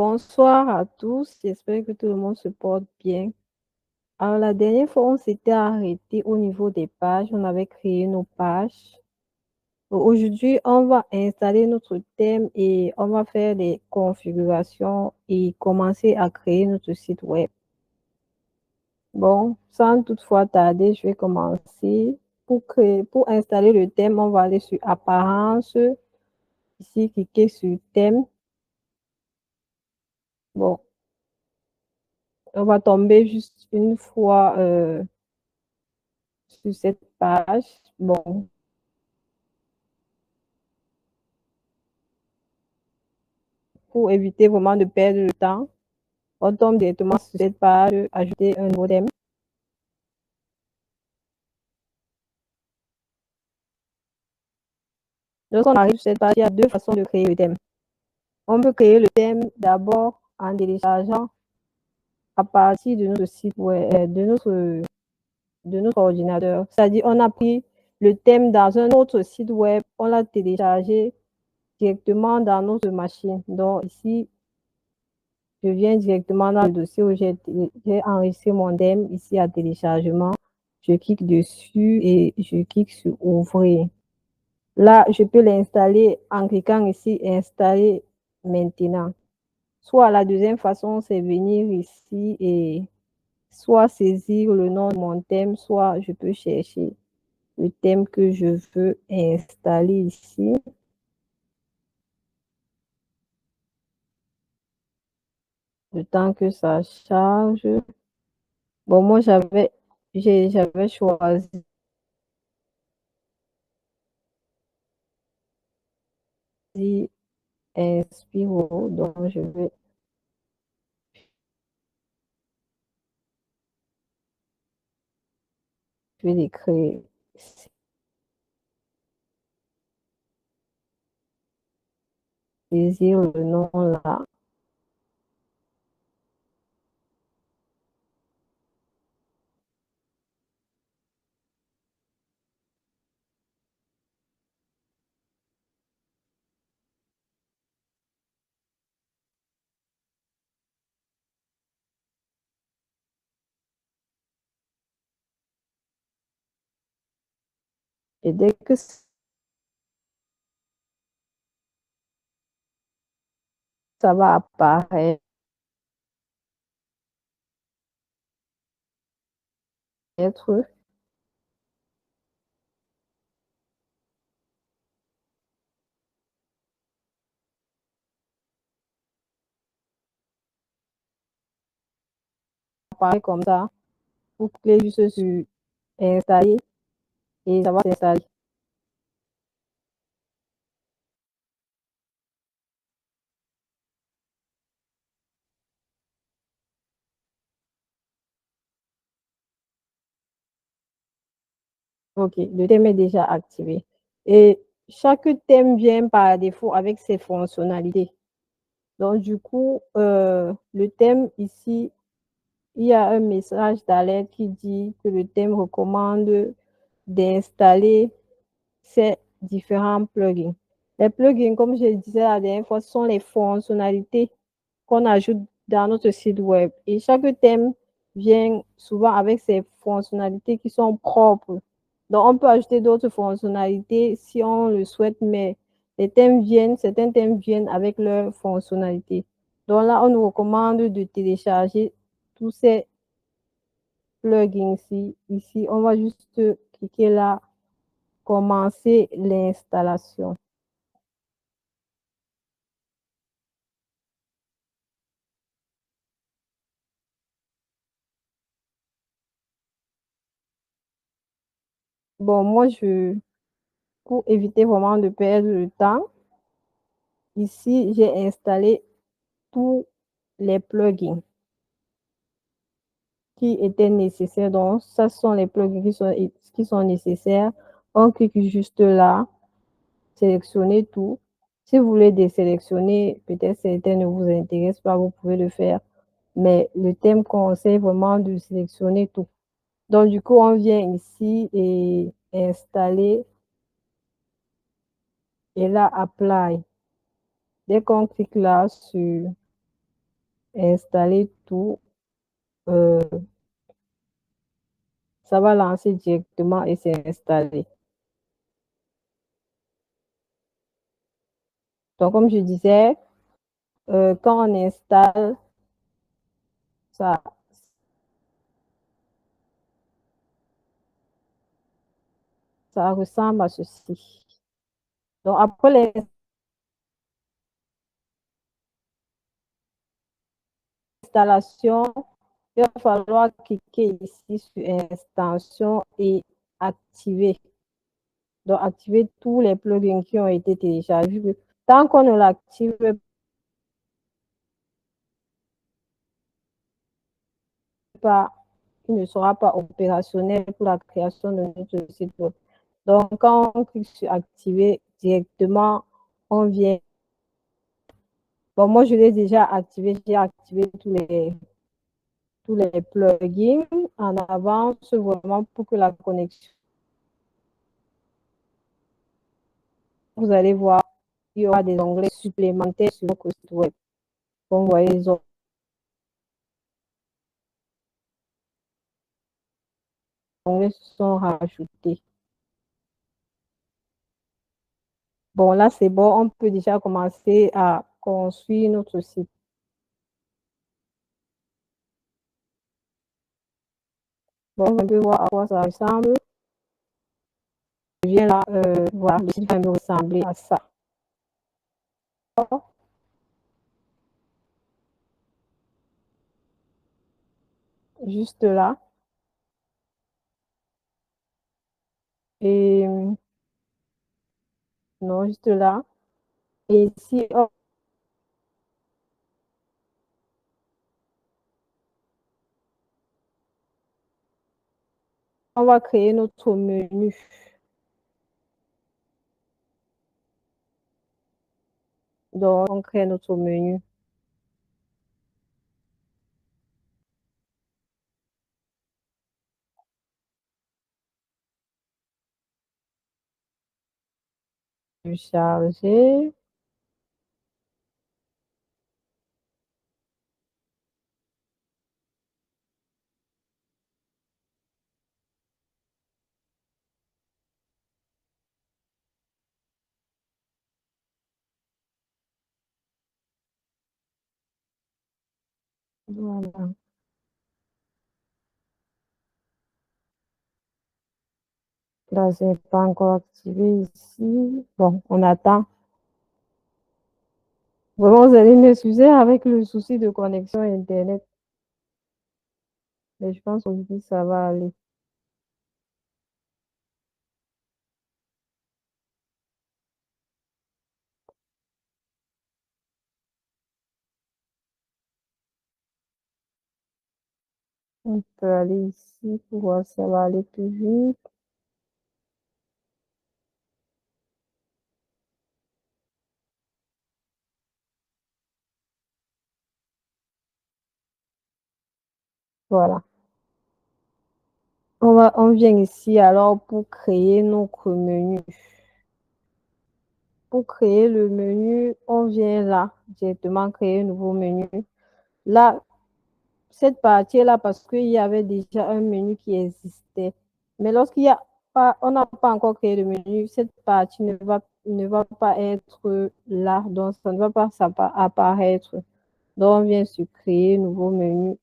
Bonsoir à tous, j'espère que tout le monde se porte bien. Alors, la dernière fois, on s'était arrêté au niveau des pages, on avait créé nos pages. Aujourd'hui, on va installer notre thème et on va faire les configurations et commencer à créer notre site web. Bon, sans toutefois tarder, je vais commencer. Pour installer le thème, on va aller sur Apparence, ici, cliquer sur Thème. Bon, on va tomber juste une fois sur cette page. Bon, pour éviter vraiment de perdre le temps, on tombe directement sur cette page, ajouter un nouveau thème. Lorsqu'on arrive sur cette page, il y a deux façons de créer le thème. On peut créer le thème d'abord en téléchargeant à partir de notre site web, de notre ordinateur. C'est-à-dire, on a pris le thème dans un autre site web, on l'a téléchargé directement dans notre machine. Donc ici, je viens directement dans le dossier où j'ai enregistré mon thème, ici à téléchargement. Je clique dessus et je clique sur ouvrir. Là, je peux l'installer en cliquant ici, installer maintenant. Soit la deuxième façon, c'est venir ici et soit saisir le nom de mon thème, soit je peux chercher le thème que je veux installer ici. Le temps que ça charge. Bon, moi, j'avais choisi Inspiro, donc je vais l'écrire, saisir le nom là. Et dès que ça va apparaître, apparaît comme ça, vous cliquez juste sur installer et ça va s'installer. Ok, le thème est déjà activé. Et chaque thème vient par défaut avec ses fonctionnalités. Donc, du coup, le thème ici, il y a un message d'alerte qui dit que le thème recommande d'installer ces différents plugins. Les plugins, comme je le disais la dernière fois, sont les fonctionnalités qu'on ajoute dans notre site web. Et chaque thème vient souvent avec ses fonctionnalités qui sont propres. Donc, on peut ajouter d'autres fonctionnalités si on le souhaite, mais certains thèmes viennent avec leurs fonctionnalités. Donc là, on nous recommande de télécharger tous ces plugins-ci. Ici, on va juste cliquer là, commencer l'installation. Bon, moi, pour éviter vraiment de perdre le temps, ici, j'ai installé tous les plugins qui étaient nécessaires. Donc, ça sont les plugins qui sont nécessaires. On clique juste là, sélectionner tout. Si vous voulez désélectionner, peut-être certains ne vous intéressent pas, vous pouvez le faire. Mais le thème conseille vraiment de sélectionner tout. Donc, du coup, on vient ici et installer et là, apply. Dès qu'on clique là sur installer tout. euh, Ça va lancer directement et c'est installé. Donc, comme je disais, quand on installe, ça, ça ressemble à ceci. Donc, après l'installation, il va falloir cliquer ici sur extension et activer. Donc, activer tous les plugins qui ont été téléchargés. Tant qu'on ne l'active pas, il ne sera pas opérationnel pour la création de notre site web. Donc, quand on clique sur activer directement, on vient. Bon, moi, je l'ai déjà activé. J'ai activé tous les plugins en avance vraiment pour que la connexion. Vous allez voir, il y aura des onglets supplémentaires sur votre site web. Comme vous voyez, les onglets sont rajoutés. Bon, là, c'est bon. On peut déjà commencer à construire notre site. Bon, on peut voir à quoi ça ressemble. Je viens là, voilà, le site va me ressembler à ça. Juste là. Et non, juste là. Et ici, on va créer notre menu. Donc, on crée notre menu. Charger. Voilà. Là, je n'ai pas encore activé ici. Bon, on attend. Vraiment, vous allez m'excuser avec le souci de connexion Internet. Mais je pense qu'aujourd'hui, ça va aller. On peut aller ici pour voir si ça va aller plus vite. Voilà. On vient ici alors pour créer notre menu. Pour créer le menu, on vient là, directement créer un nouveau menu. Là, cette partie-là, parce qu'il y avait déjà un menu qui existait. Mais lorsqu'il y a pas, on n'a pas encore créé le menu, cette partie ne va pas être là, donc ça ne va pas apparaître. Donc, on vient sur créer un nouveau menu.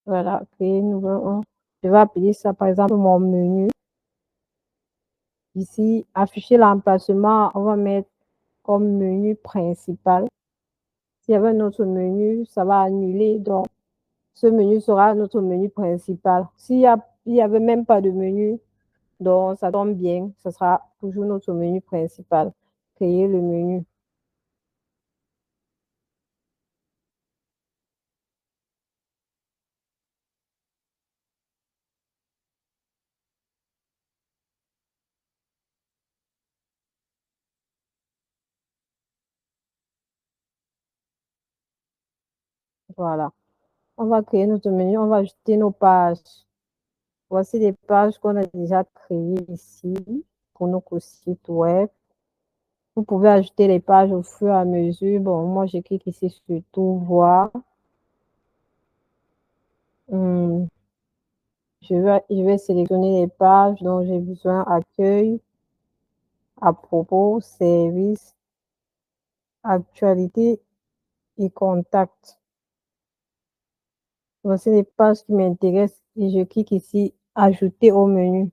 Voilà, créer un nouveau. Je vais appeler ça, par exemple, mon menu. Ici, afficher l'emplacement, on va mettre comme menu principal. S'il y avait un autre menu, ça va annuler. Donc, ce menu sera notre menu principal. Il y avait même pas de menu, donc ça tombe bien. Ce sera toujours notre menu principal. Créer le menu. Voilà. On va créer notre menu, on va ajouter nos pages. Voici les pages qu'on a déjà créées ici pour notre site web. Vous pouvez ajouter les pages au fur et à mesure. Bon, moi, je clique ici sur tout voir. Hum, je vais sélectionner les pages dont j'ai besoin. Accueil, à propos, service, actualité et contact. Voici les pages qui m'intéressent et je clique ici ajouter au menu.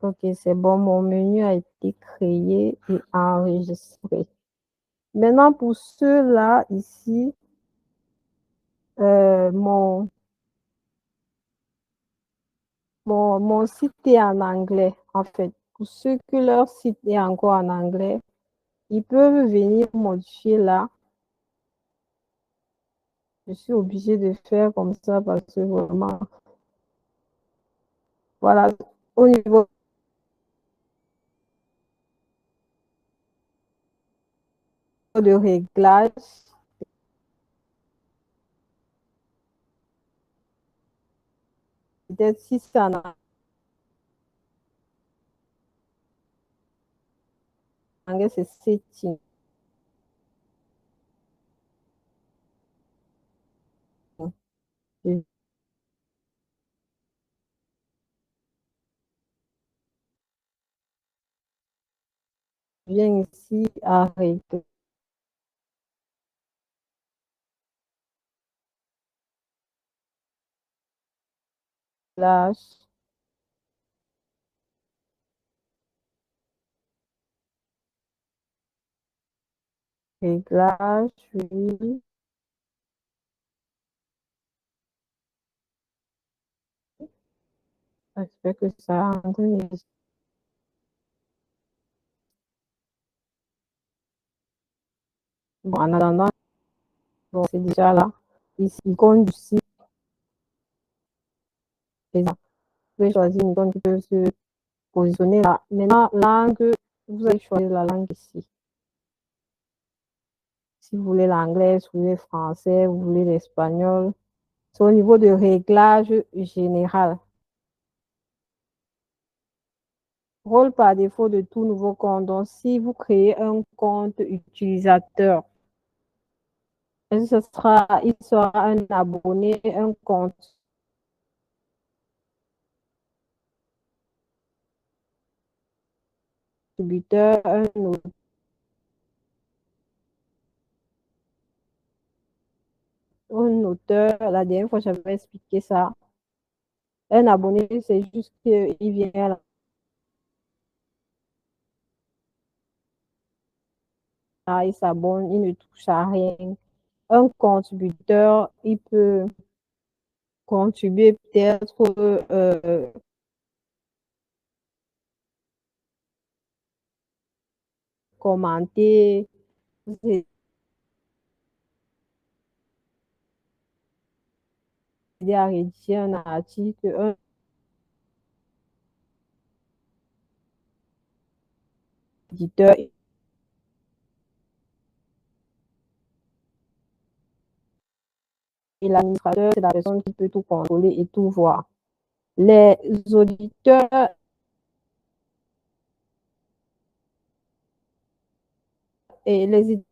Ok, c'est bon, mon menu a été créé et enregistré. Maintenant, pour ceux-là, ici, euh, mon, mon site est en anglais, en fait. Pour ceux que leur site est encore en anglais, ils peuvent venir modifier là. Je suis obligée de faire comme ça parce que vraiment, voilà, au niveau de réglage, peut-être si c'est en anglais, c'est setting. Je viens ici à réglage, réglage, oui. J'espère que ça rentre. Bon, en attendant, bon, c'est déjà là. Ici, icône du site, c'est ça. Vous pouvez choisir une icône qui peut se positionner là. Maintenant, langue, vous allez choisir la langue ici. Si vous voulez l'anglais, si vous voulez le français, vous voulez l'espagnol. C'est au niveau de réglage général. Rôle par défaut de tout nouveau compte. Donc, si vous créez un compte utilisateur, il sera un abonné, un contributeur, un auteur. La dernière fois, j'avais expliqué ça. Un abonné, c'est juste qu'il vient là, il s'abonne, il ne touche à rien. Un contributeur, il peut contribuer peut-être, commenter, aider à rédiger un article, un éditeur et l'administrateur, c'est la personne qui peut tout contrôler et tout voir. Les auditeurs et les éditeurs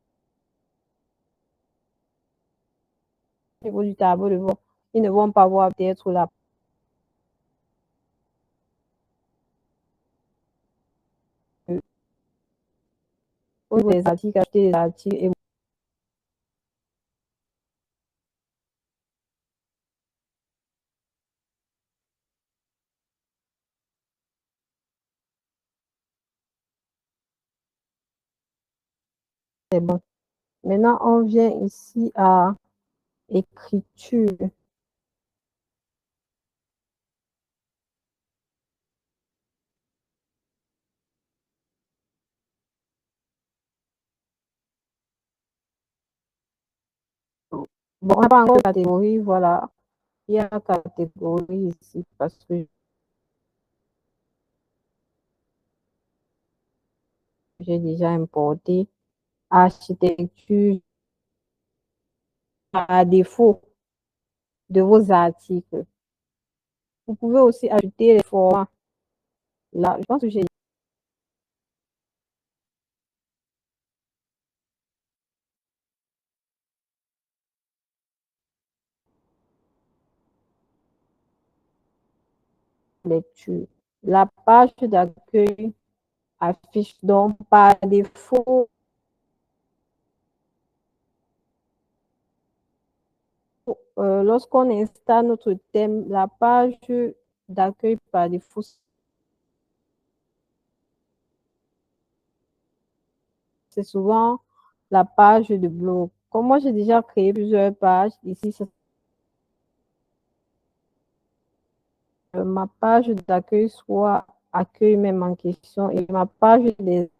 au niveau du tableau de bord, ils ne vont pas voir peut-être la au niveau des articles, acheter des articles et c'est bon. Maintenant, on vient ici à écriture. Bon, on n'a pas encore de catégorie, voilà. Il y a une catégorie ici parce que j'ai déjà importé architecture à défaut de vos articles. Vous pouvez aussi ajouter les formats. Là, je pense que j'ai lecture. La page d'accueil affiche donc par défaut, lorsqu'on installe notre thème, la page d'accueil par défaut, c'est souvent la page de blog. Comme moi, j'ai déjà créé plusieurs pages, ici, c'est ma page d'accueil, soit accueil même en question, et ma page des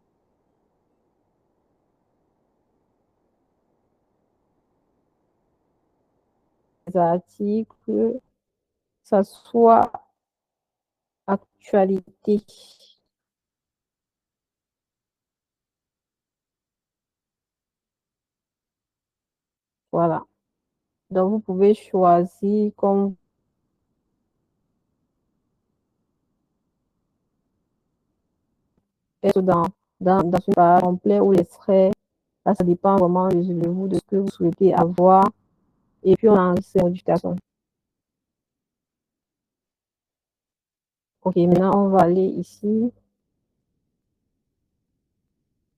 articles, ça soit actualité. Voilà. Donc, vous pouvez choisir comme être dans une page complète ou l'extrait. Là, ça dépend vraiment de vous, de ce que vous souhaitez avoir. Et puis, on enregistre ces modifications. OK, maintenant, on va aller ici.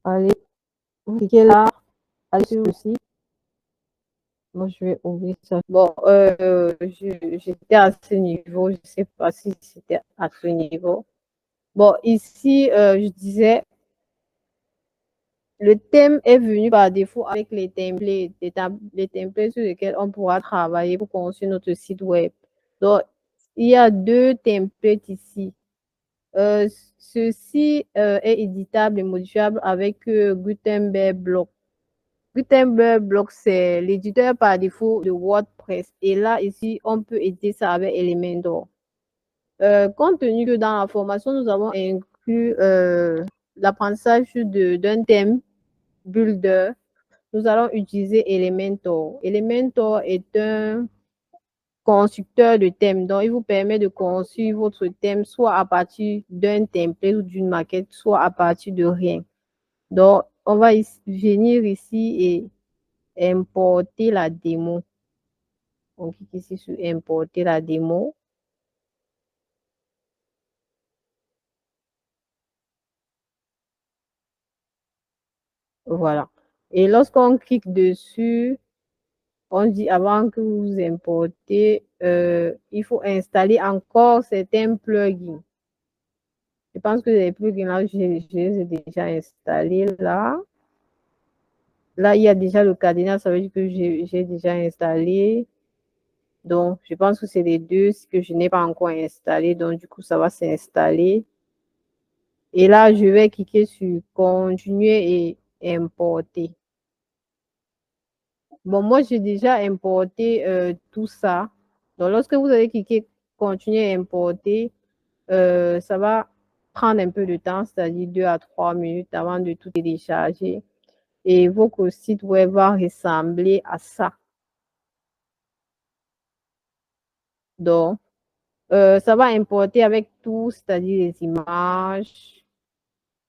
Allez, vous cliquez là. Allez sur le site. Moi, je vais ouvrir ça. Bon, j'étais à ce niveau. Je ne sais pas si c'était à ce niveau. Bon, ici, je disais, le thème est venu par défaut avec les templates, les templates sur lesquels on pourra travailler pour construire notre site web. Donc, il y a deux templates ici. Euh, Ceci est éditable et modifiable avec Gutenberg Block. Gutenberg Block, c'est l'éditeur par défaut de WordPress. Et là, ici, on peut éditer ça avec Elementor. Compte tenu que dans la formation, nous avons inclus l'apprentissage d'un thème Builder, nous allons utiliser Elementor. Elementor est un constructeur de thème, donc il vous permet de construire votre thème soit à partir d'un template ou d'une maquette, soit à partir de rien. Donc, on va venir ici et importer la démo. On clique ici sur importer la démo. Voilà. Et lorsqu'on clique dessus, on dit avant que vous importez, il faut installer encore certains plugins. Je pense que les plugins là, je les ai déjà installés là. Là, il y a déjà le cadenas, ça veut dire que j'ai déjà installé. Donc, je pense que c'est les deux que je n'ai pas encore installé. Donc, du coup, ça va s'installer. Et là, je vais cliquer sur continuer et importer. Bon, moi, j'ai déjà importé tout ça. Donc, lorsque vous avez cliqué continuer à importer, ça va prendre un peu de temps, c'est-à-dire 2 à 3 minutes avant de tout télécharger. Et votre site web va ressembler à ça. Donc, ça va importer avec tout, c'est-à-dire les images,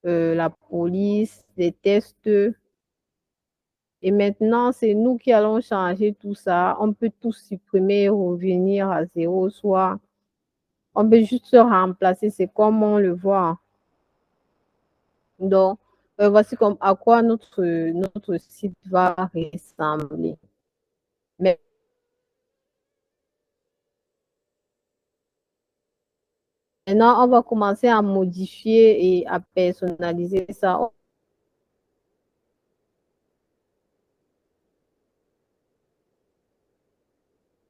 la police, les tests. Et maintenant, c'est nous qui allons changer tout ça. On peut tout supprimer et revenir à zéro, soit on peut juste se remplacer. C'est comme on le voit. Donc, voici comme à quoi notre site va ressembler. Mais maintenant, on va commencer à modifier et à personnaliser ça.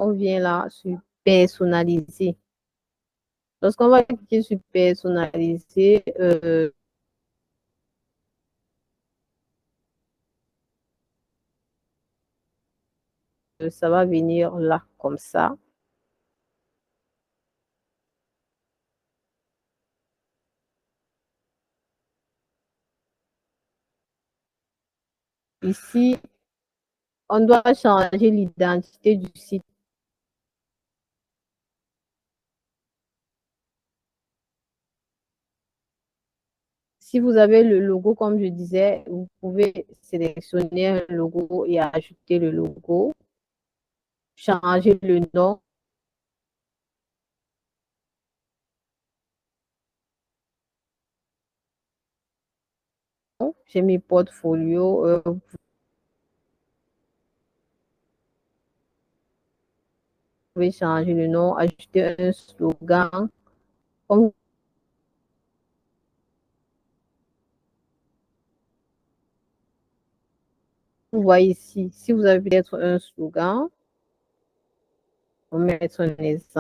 on vient là sur personnaliser. Lorsqu'on va cliquer sur personnaliser, ça va venir là comme ça. Ici, on doit changer l'identité du site. Si vous avez le logo, comme je disais, vous pouvez sélectionner un logo et ajouter le logo, changer le nom. J'ai mes portfolios. Vous pouvez changer le nom, ajouter un slogan. Comme vous voyez ici, si vous avez peut-être un slogan, on va mettre un exemple.